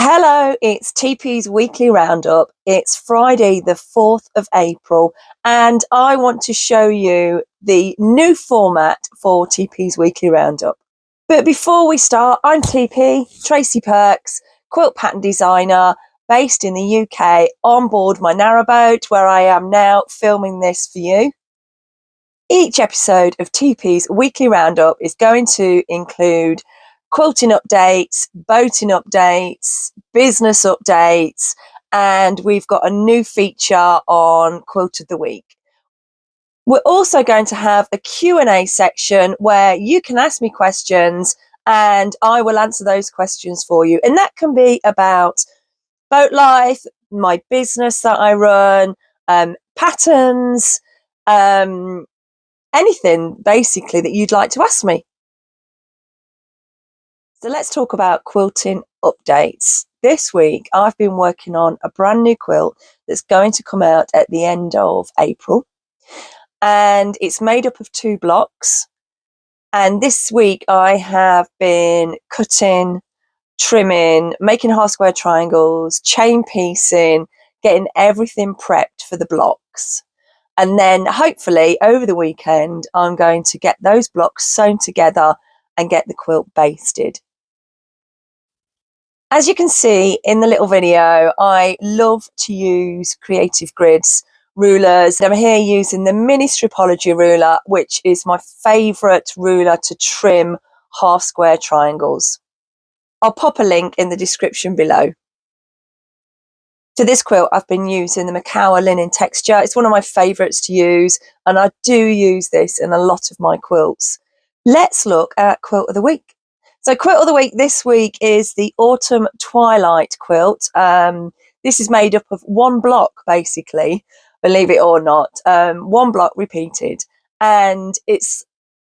Hello, it's TP's Weekly Roundup. It's Friday, the 4th of April, and I want to show you the new format for TP's Weekly Roundup. But before we start, I'm TP, Tracy Perks, Quilt Pattern Designer, based in the UK, on board my narrowboat, where I am now filming this for you. Each episode of TP's Weekly Roundup is going to include quilting updates, boating updates, business updates, and we've got a new feature on Quilt of the Week. We're also going to have a Q&A section where you can ask me questions and I will answer those questions for you. And that can be about boat life, my business that I run, patterns, anything basically that you'd like to ask me. So let's talk about quilting updates. This week, I've been working on a brand new quilt that's going to come out at the end of April. And it's made up of 2 blocks. And this week, I have been cutting, trimming, making half square triangles, chain piecing, getting everything prepped for the blocks. And then hopefully over the weekend, I'm going to get those blocks sewn together and get the quilt basted. As you can see in the little video, I love to use creative grids, rulers. I'm here using the mini stripology ruler, which is my favourite ruler to trim half square triangles. I'll pop a link in the description below. For this quilt, I've been using the Macawa linen texture. It's one of my favourites to use, and I do use this in a lot of my quilts. Let's look at Quilt of the Week. So Quilt of the Week this week is the Autumn Twilight quilt. This is made up of 1 block, basically, believe it or not. 1 block repeated. And it's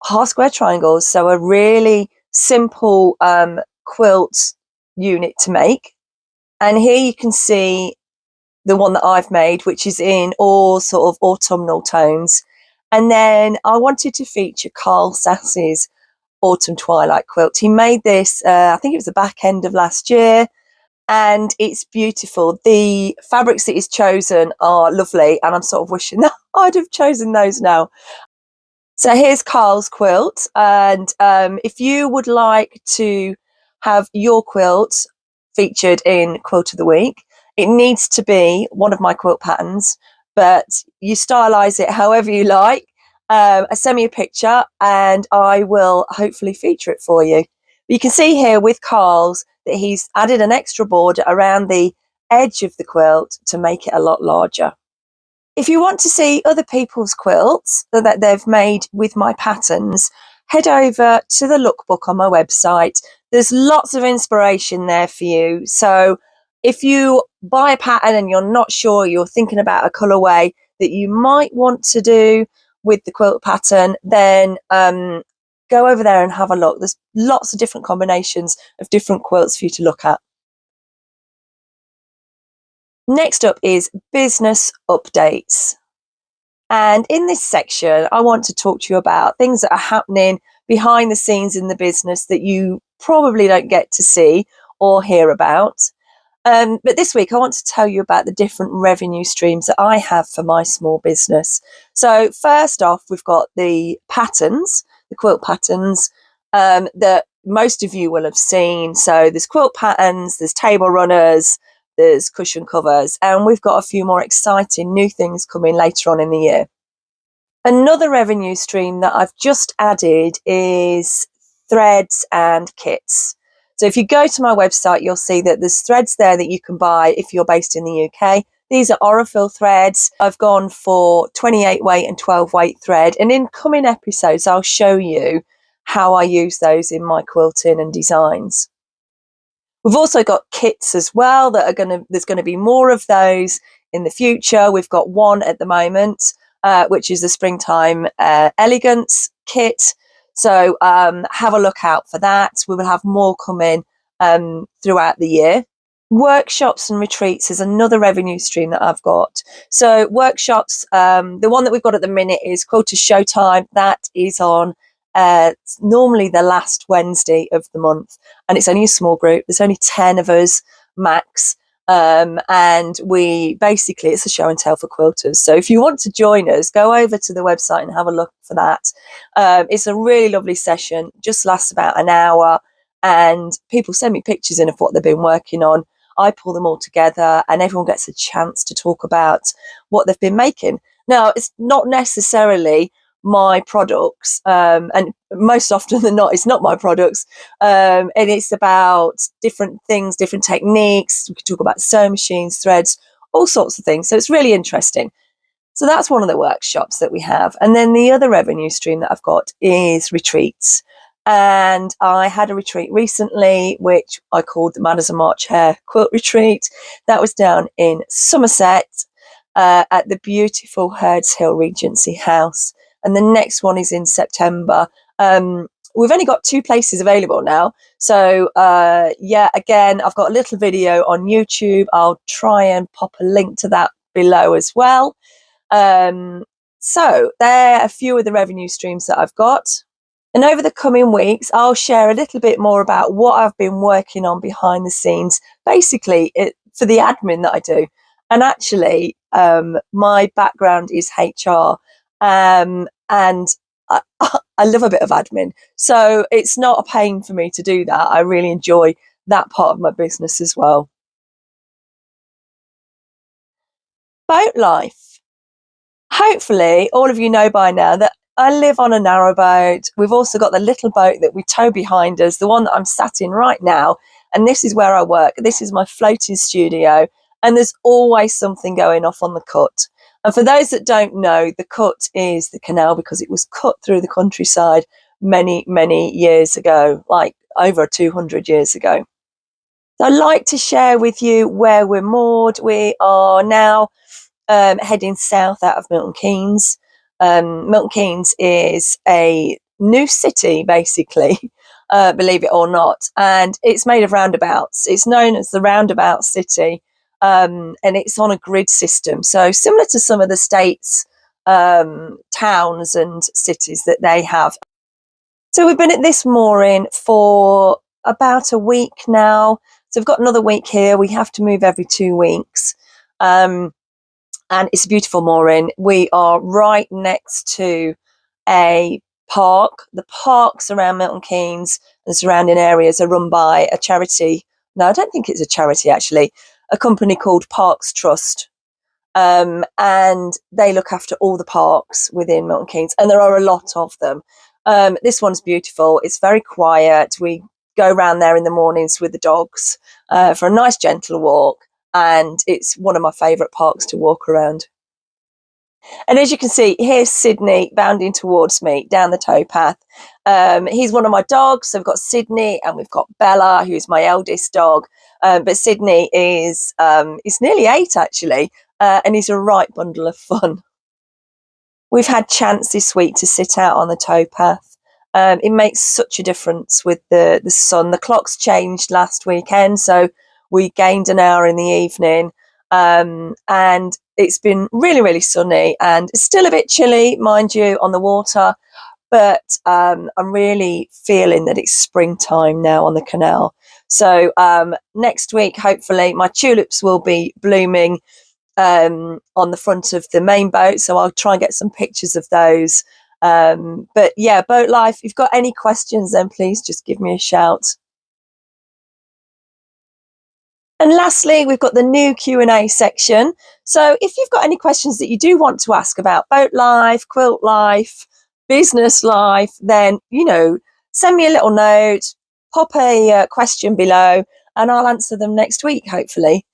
half square triangles, so a really simple quilt unit to make. And here you can see the one that I've made, which is in all sort of autumnal tones. And then I wanted to feature Carl Sass's Autumn Twilight quilt. He made this, I think it was the back end of last year, and it's beautiful. The fabrics that he's chosen are lovely, and I'm sort of wishing that I'd have chosen those now. So here's Carl's quilt, and if you would like to have your quilt featured in Quilt of the Week, it needs to be one of my quilt patterns, but you stylize it however you like. Send me a picture and I will hopefully feature it for you. You can see here with Carl's that he's added an extra border around the edge of the quilt to make it a lot larger. If you want to see other people's quilts that they've made with my patterns, head over to the lookbook on my website. There's lots of inspiration there for you. So if you buy a pattern and you're not sure, you're thinking about a colourway that you might want to do with the quilt pattern, then go over there and have a look. There's lots of different combinations of different quilts for you to look at. Next up is business updates. And in this section, I want to talk to you about things that are happening behind the scenes in the business that you probably don't get to see or hear about. But this week, I want to tell you about the different revenue streams that I have for my small business. So first off, we've got the patterns, the quilt patterns that most of you will have seen. So there's quilt patterns, there's table runners, there's cushion covers, and we've got a few more exciting new things coming later on in the year. Another revenue stream that I've just added is threads and kits. So if you go to my website, you'll see that there's threads there that you can buy if you're based in the UK. These are Aurifil threads. I've gone for 28 weight and 12 weight thread. And in coming episodes, I'll show you how I use those in my quilting and designs. We've also got kits as well that are there's going to be more of those in the future. We've got one at the moment, which is the Springtime Elegance kit. So have a look out for that. We will have more coming throughout the year. Workshops and retreats is another revenue stream that I've got. So workshops, the one that we've got at the minute is Quilters Showtime. That is on normally the last Wednesday of the month, and it's only a small group. There's only 10 of us. max. And we basically, it's a show and tell for quilters. So if you want to join us, go over to the website and have a look for that. It's a really lovely session, just lasts about an hour, and people send me pictures in of what they've been working on. I pull them all together and everyone gets a chance to talk about what they've been making. Now, it's not necessarily my products, and most often than not, it's not my products, and it's about different things, different techniques. We could talk about sewing machines, threads, all sorts of things. So it's really interesting. So that's one of the workshops that we have. And then the other revenue stream that I've got is retreats. And I had a retreat recently, which I called the Man as a March Hare Quilt Retreat. That was down in Somerset at the beautiful Herds Hill Regency House. And the next one is in September. We've only got 2 places available now. So, again, I've got a little video on YouTube. I'll try and pop a link to that below as well. So there are a few of the revenue streams that I've got. And over the coming weeks, I'll share a little bit more about what I've been working on behind the scenes, basically for the admin that I do. And actually, my background is HR. And I love a bit of admin. So it's not a pain for me to do that. I really enjoy that part of my business as well. Boat life. Hopefully, all of you know by now that I live on a narrowboat. We've also got the little boat that we tow behind us, the one that I'm sat in right now. And this is where I work. This is my floating studio. And there's always something going off on the cut. And for those that don't know, the cut is the canal, because it was cut through the countryside many, many years ago, like over 200 years ago. So I'd like to share with you where we're moored. We are now heading south out of Milton Keynes. Milton Keynes is a new city, basically, believe it or not, and it's made of roundabouts. It's known as the Roundabout City, and it's on a grid system, so similar to some of the states' towns and cities that they have. So we've been at this mooring for about a week now. So we've got another week here. We have to move every 2 weeks. And it's a beautiful mooring. We are right next to a park. The parks around Milton Keynes and surrounding areas are run by a charity. No, I don't think it's a charity, actually. A company called Parks Trust. And they look after all the parks within Milton Keynes, and there are a lot of them. This one's beautiful. It's very quiet. We go around there in the mornings with the dogs for a nice gentle walk, and it's one of my favourite parks to walk around. And as you can see, here's Sydney bounding towards me down the towpath. He's one of my dogs. So we've got Sydney and we've got Bella, who's my eldest dog. But Sydney is nearly 8, actually, and he's a right bundle of fun. We've had chance this week to sit out on the towpath. It makes such a difference with the sun. The clocks changed last weekend, so we gained an hour in the evening. And it's been really, really sunny, and it's still a bit chilly, mind you, on the water. But I'm really feeling that it's springtime now on the canal. So next week, hopefully, my tulips will be blooming on the front of the main boat. So I'll try and get some pictures of those. But yeah, boat life, if you've got any questions, then please just give me a shout. And lastly, we've got the new Q&A section. So if you've got any questions that you do want to ask about boat life, quilt life, business life, then, send me a little note, pop a question below, and I'll answer them next week, hopefully.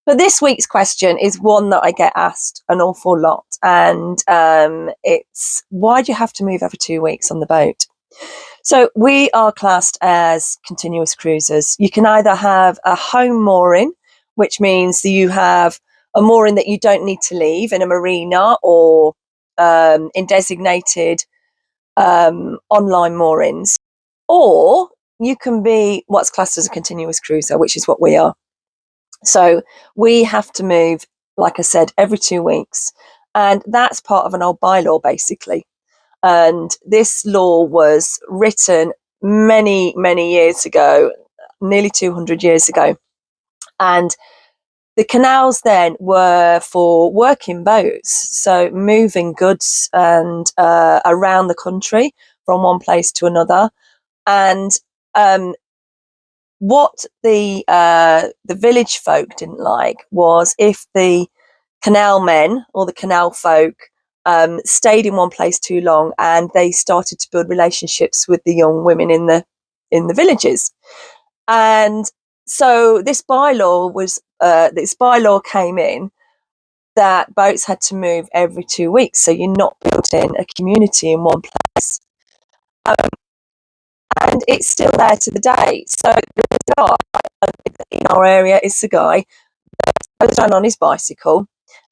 But this week's question is one that I get asked an awful lot. And it's, why do you have to move every 2 weeks on the boat? So we are classed as continuous cruisers. You can either have a home mooring, which means that you have a mooring that you don't need to leave in a marina or in designated online moorings, or you can be what's classed as a continuous cruiser, which is what we are. So we have to move, like I said, every 2 weeks, and that's part of an old bylaw, basically. And this law was written many, many years ago, nearly 200 years ago. And the canals then were for working boats, so moving goods and around the country from one place to another. And what the village folk didn't like was if the canal men or the canal folk stayed in one place too long, and they started to build relationships with the young women in the villages. And so this bylaw came in that boats had to move every 2 weeks, so you're not building a community in one place. And it's still there to the day. So the guy in our area is the guy that goes down on his bicycle,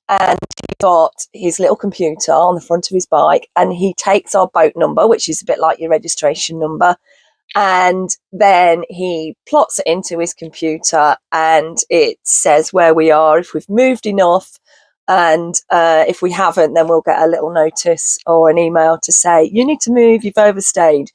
and he got his little computer on the front of his bike, and he takes our boat number, which is a bit like your registration number, and then he plots it into his computer, and it says where we are, if we've moved enough, and if we haven't, then we'll get a little notice or an email to say you need to move, you've overstayed.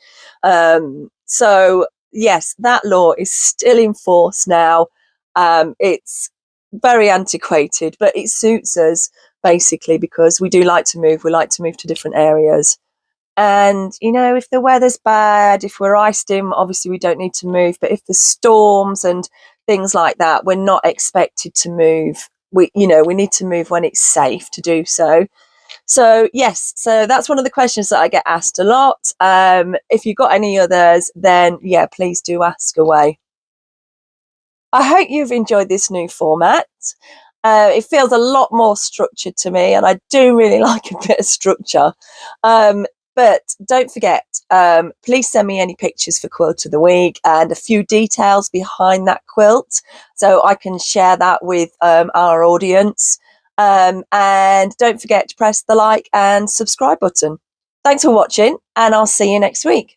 So yes, that law is still in force now. It's very antiquated, but it suits us basically because we do like to move. We like to move to different areas. And, you know, if the weather's bad, if we're iced in, obviously we don't need to move. But if there's storms and things like that, we're not expected to move. We need to move when it's safe to do so. So, yes, so that's one of the questions that I get asked a lot. If you've got any others, then, yeah, please do ask away. I hope you've enjoyed this new format. It feels a lot more structured to me, and I do really like a bit of structure. But don't forget, please send me any pictures for Quilt of the Week and a few details behind that quilt so I can share that with our audience. And don't forget to press the like and subscribe button. Thanks for watching, and I'll see you next week.